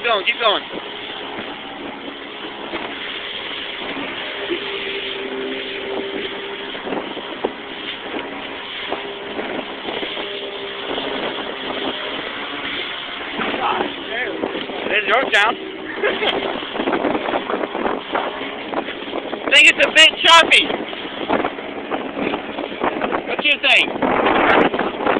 going, keep going. There's Yorktown. I think it's a bit choppy. What do you think?